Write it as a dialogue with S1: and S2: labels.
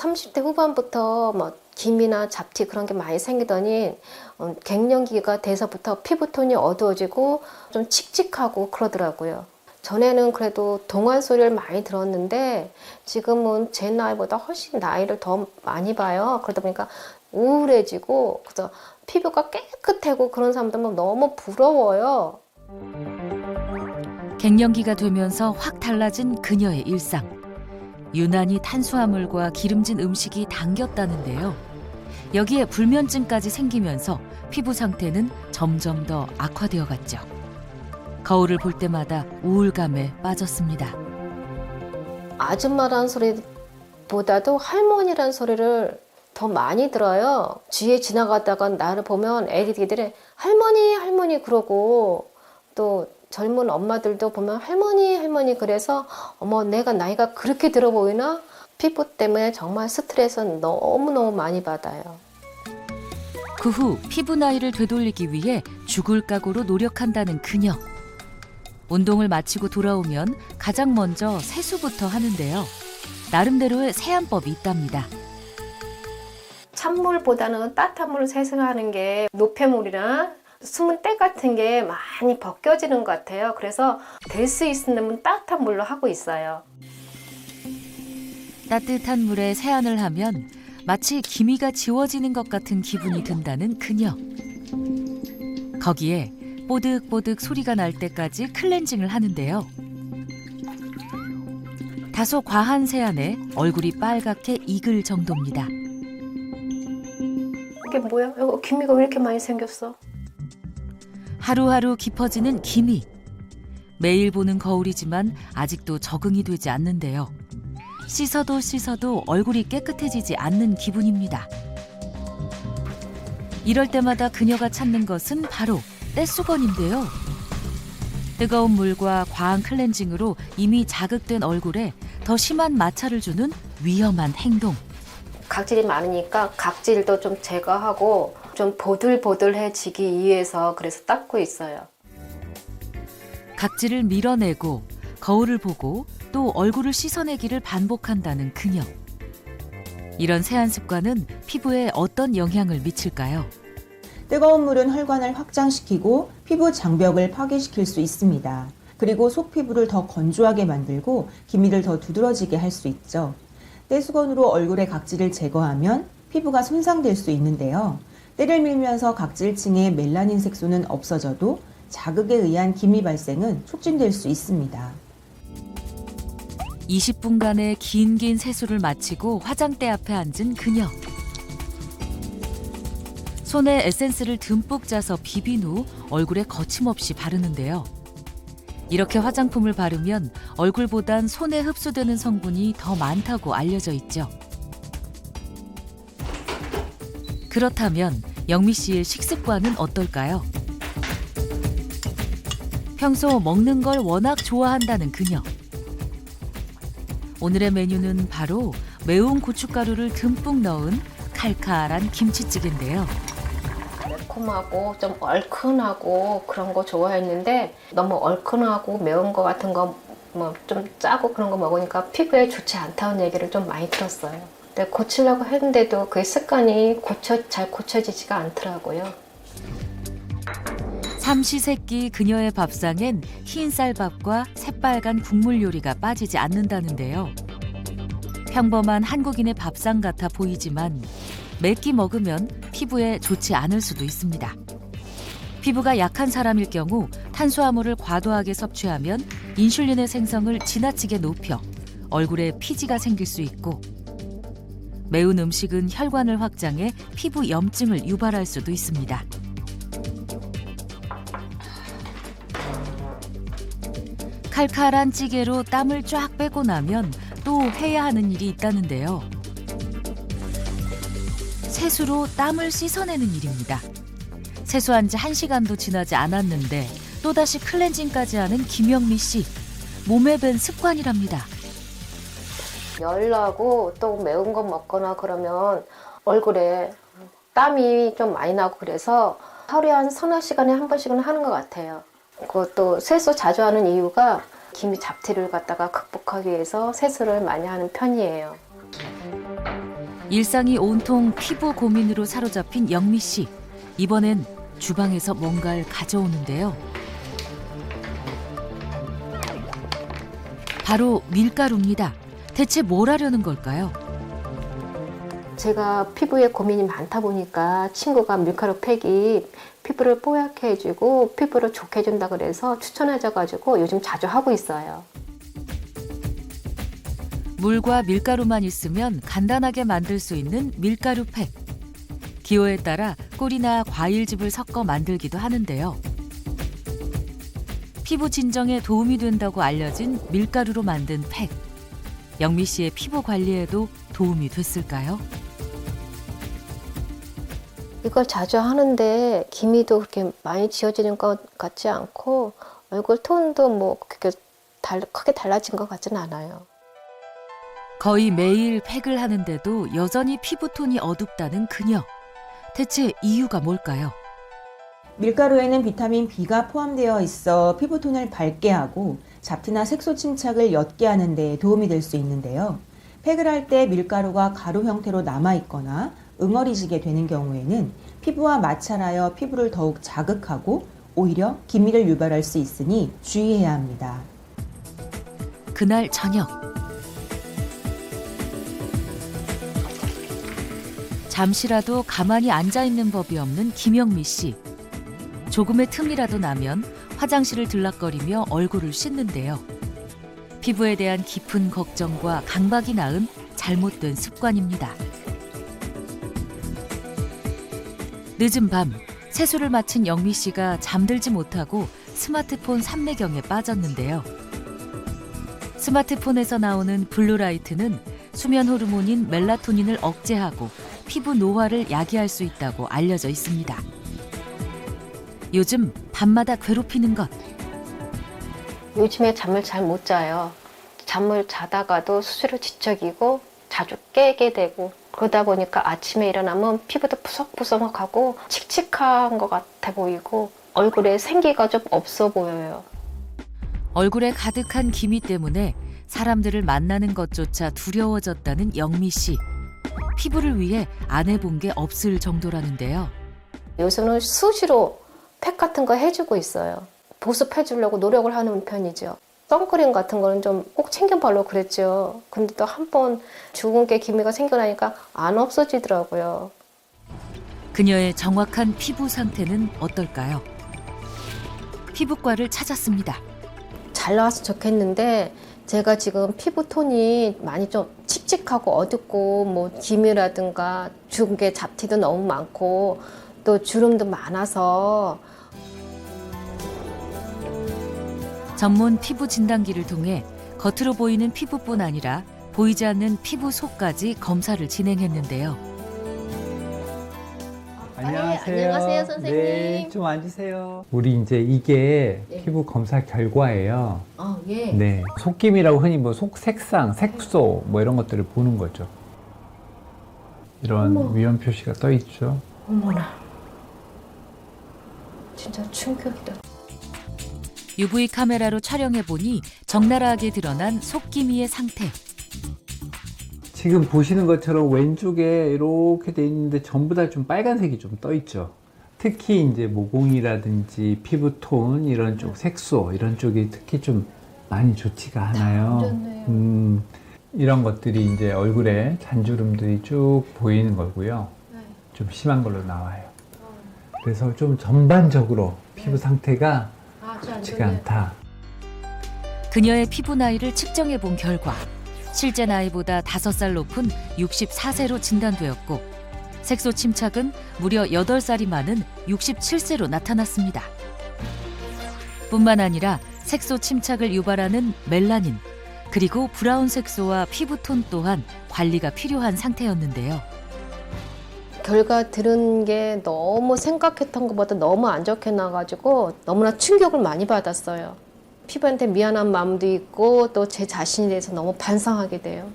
S1: 30대 후반부터 뭐 기미나 잡티 그런 게 많이 생기더니 갱년기가 돼서부터 피부톤이 어두워지고 좀 칙칙하고 그러더라고요. 전에는 그래도 동안 소리를 많이 들었는데 지금은 제 나이보다 훨씬 나이를 더 많이 봐요. 그러다 보니까 우울해지고 그래서 피부가 깨끗하고 그런 사람들 보면 너무 부러워요.
S2: 갱년기가 되면서 확 달라진 그녀의 일상. 유난히 탄수화물과 기름진 음식이 당겼다는데요. 여기에 불면증까지 생기면서 피부 상태는 점점 더 악화되어 갔죠. 거울을 볼 때마다 우울감에 빠졌습니다.
S1: 아줌마라는 소리보다도 할머니라는 소리를 더 많이 들어요. 뒤에 지나가다가 나를 보면 애기들이 할머니 할머니 그러고 또 젊은 엄마들도 보면 할머니 할머니 그래서 어머 내가 나이가 그렇게 들어 보이나? 피부 때문에 정말 스트레스 너무너무 많이 받아요.
S2: 그 후 피부 나이를 되돌리기 위해 죽을 각오로 노력한다는 그녀. 운동을 마치고 돌아오면 가장 먼저 세수부터 하는데요. 나름대로의 세안법이 있답니다.
S1: 찬물보다는 따뜻한 물을 세수하는 게 노폐물이나 숨은 때 같은 게 많이 벗겨지는 것 같아요. 그래서 될 수 있으면 따뜻한 물로 하고 있어요.
S2: 따뜻한 물에 세안을 하면 마치 기미가 지워지는 것 같은 기분이 든다는 그녀. 거기에 뽀득뽀득 소리가 날 때까지 클렌징을 하는데요. 다소 과한 세안에 얼굴이 빨갛게 익을 정도입니다.
S1: 이게 뭐야? 이거 기미가 왜 이렇게 많이 생겼어?
S2: 하루하루 깊어지는 기미. 매일 보는 거울이지만 아직도 적응이 되지 않는데요. 씻어도 씻어도 얼굴이 깨끗해지지 않는 기분입니다. 이럴 때마다 그녀가 찾는 것은 바로 떼수건인데요. 뜨거운 물과 과한 클렌징으로 이미 자극된 얼굴에 더 심한 마찰을 주는 위험한 행동.
S1: 각질이 많으니까 각질도 좀 제거하고 좀 보들보들해지기 위해서 그래서 닦고 있어요.
S2: 각질을 밀어내고 거울을 보고 또 얼굴을 씻어내기를 반복한다는 그녀. 이런 세안 습관은 피부에 어떤 영향을 미칠까요?
S3: 뜨거운 물은 혈관을 확장시키고 피부 장벽을 파괴시킬 수 있습니다. 그리고 속 피부를 더 건조하게 만들고 기미를 더 두드러지게 할 수 있죠. 떼수건으로 얼굴의 각질을 제거하면 피부가 손상될 수 있는데요. 때를 밀면서 각질층의 멜라닌 색소는 없어져도 자극에 의한 기미 발생은 촉진될 수 있습니다.
S2: 20분간의 긴 세수를 마치고 화장대 앞에 앉은 그녀. 손에 에센스를 듬뿍 짜서 비빈 후 얼굴에 거침없이 바르는데요. 이렇게 화장품을 바르면 얼굴보단 손에 흡수되는 성분이 더 많다고 알려져 있죠. 그렇다면 영미 씨의 식습관은 어떨까요? 평소 먹는 걸 워낙 좋아한다는 그녀. 오늘의 메뉴는 바로 매운 고춧가루를 듬뿍 넣은 칼칼한 김치찌개인데요.
S1: 매콤하고 좀 얼큰하고 그런 거 좋아했는데 너무 얼큰하고 매운 거 같은 거 뭐 좀 짜고 그런 거 먹으니까 피부에 좋지 않다는 얘기를 좀 많이 들었어요. 근데 고치려고 했는데도 그 습관이 잘 고쳐지지가 않더라고요.
S2: 삼시세끼 그녀의 밥상엔 흰 쌀밥과 새빨간 국물 요리가 빠지지 않는다는데요. 평범한 한국인의 밥상 같아 보이지만 몇 끼 먹으면 피부에 좋지 않을 수도 있습니다. 피부가 약한 사람일 경우 탄수화물을 과도하게 섭취하면 인슐린의 생성을 지나치게 높여 얼굴에 피지가 생길 수 있고 매운 음식은 혈관을 확장해 피부 염증을 유발할 수도 있습니다. 칼칼한 찌개로 땀을 쫙 빼고 나면 또 해야 하는 일이 있다는데요. 세수로 땀을 씻어내는 일입니다. 세수한 지 1시간도 지나지 않았는데 또다시 클렌징까지 하는 김영미 씨. 몸에 밴 습관이랍니다.
S1: 열나고 또 매운 거 먹거나 그러면 얼굴에 땀이 좀 많이 나고 그래서 하루에 한 서너 시간에 한 번씩은 하는 것 같아요. 그것도 세수 자주 하는 이유가 기미 잡티를 갖다가 극복하기 위해서 세수를 많이 하는 편이에요.
S2: 일상이 온통 피부 고민으로 사로잡힌 영미 씨. 이번엔 주방에서 뭔가를 가져오는데요. 바로 밀가루입니다. 대체 뭘 하려는 걸까요?
S1: 제가 피부에 고민이 많다 보니까 친구가 밀가루 팩이 피부를 뽀얗게 해주고 피부를 좋게 해준다 그래서 추천해줘가지고 요즘 자주 하고 있어요.
S2: 물과 밀가루만 있으면 간단하게 만들 수 있는 밀가루 팩. 기호에 따라 꿀이나 과일즙을 섞어 만들기도 하는데요. 피부 진정에 도움이 된다고 알려진 밀가루로 만든 팩. 영미 씨의 피부 관리에도 도움이 됐을까요?
S1: 이걸 자주 하는데 기미도 그렇게 많이 지워지는 것 같지 않고 얼굴 톤도 뭐 그렇게 크게 달라진 것 같지는 않아요.
S2: 거의 매일 팩을 하는데도 여전히 피부톤이 어둡다는 그녀. 대체 이유가 뭘까요?
S3: 밀가루에는 비타민 B가 포함되어 있어 피부톤을 밝게 하고 잡티나 색소 침착을 옅게 하는 데 도움이 될 수 있는데요. 팩을 할 때 밀가루가 가루 형태로 남아있거나 응어리지게 되는 경우에는 피부와 마찰하여 피부를 더욱 자극하고 오히려 기미를 유발할 수 있으니 주의해야 합니다.
S2: 그날 저녁. 잠시라도 가만히 앉아있는 법이 없는 김영미 씨. 조금의 틈이라도 나면 화장실을 들락거리며 얼굴을 씻는데요. 피부에 대한 깊은 걱정과 강박이 낳은 잘못된 습관입니다. 늦은 밤 세수를 마친 영미 씨가 잠들지 못하고 스마트폰 삼매경에 빠졌는데요. 스마트폰에서 나오는 블루라이트는 수면 호르몬인 멜라토닌을 억제하고 피부 노화를 야기할 수 있다고 알려져 있습니다. 요즘 밤마다 괴롭히는 것.
S1: 요즘에 잠을 잘 못 자요. 잠을 자다가도 수시로 뒤척이고 자주 깨게 되고 그러다 보니까 아침에 일어나면 피부도 푸석푸석하고 칙칙한 것 같아 보이고 얼굴에 생기가 좀 없어 보여요.
S2: 얼굴에 가득한 기미 때문에 사람들을 만나는 것조차 두려워졌다는 영미 씨. 피부를 위해 안 해본 게 없을 정도라는데요.
S1: 요새는 수시로 팩 같은 거 해주고 있어요. 보습해주려고 노력을 하는 편이죠. 선크림 같은 거는 좀 꼭 챙겨 바르고 그랬죠. 근데 또 한 번 죽은 게 기미가 생겨나니까 안 없어지더라고요.
S2: 그녀의 정확한 피부 상태는 어떨까요? 피부과를 찾았습니다.
S1: 잘 나와서 좋겠는데 제가 지금 피부 톤이 많이 좀 칙칙하고 어둡고 뭐 기미라든가 죽은 게 잡티도 너무 많고 또 주름도 많아서
S2: 전문 피부 진단기를 통해 겉으로 보이는 피부뿐 아니라 보이지 않는 피부 속까지 검사를 진행했는데요.
S4: 안녕하세요.
S1: 안녕하세요, 선생님.
S4: 네, 좀 앉으세요. 우리 이제 이게
S1: 네.
S4: 피부 검사 결과예요.
S1: 예.
S4: 네. 속김이라고 흔히 뭐 속 색상, 색소 뭐 이런 것들을 보는 거죠. 이런
S1: 어머.
S4: 위험 표시가 떠 있죠.
S1: 어머나. 진짜 충격이다.
S2: UV 카메라로 촬영해보니 적나라하게 드러난 속기미의 상태.
S4: 지금 보시는 것처럼 왼쪽에 이렇게 돼 있는데 전부 다 좀 빨간색이 좀 떠 있죠. 특히 이제 모공이라든지 피부톤 이런 쪽 색소 이런 쪽이 특히 좀 많이 좋지가 않아요.
S1: 좋네요.
S4: 이런 것들이 이제 얼굴에 잔주름들이 쭉 보이는 거고요. 좀 심한 걸로 나와요. 그래서 좀 전반적으로 피부 상태가 좋지가 않다.
S2: 그녀의 피부 나이를 측정해본 결과 실제 나이보다 5살 높은 64세로 진단되었고 색소 침착은 무려 8살이 많은 67세로 나타났습니다. 뿐만 아니라 색소 침착을 유발하는 멜라닌 그리고 브라운 색소와 피부톤 또한 관리가 필요한 상태였는데요.
S1: 결과 들은 게 너무 생각했던 것보다 너무 안 좋게 나가지고 너무나 충격을 많이 받았어요. 피부한테 미안한 마음도 있고 또 제 자신에 대해서 너무 반성하게 돼요.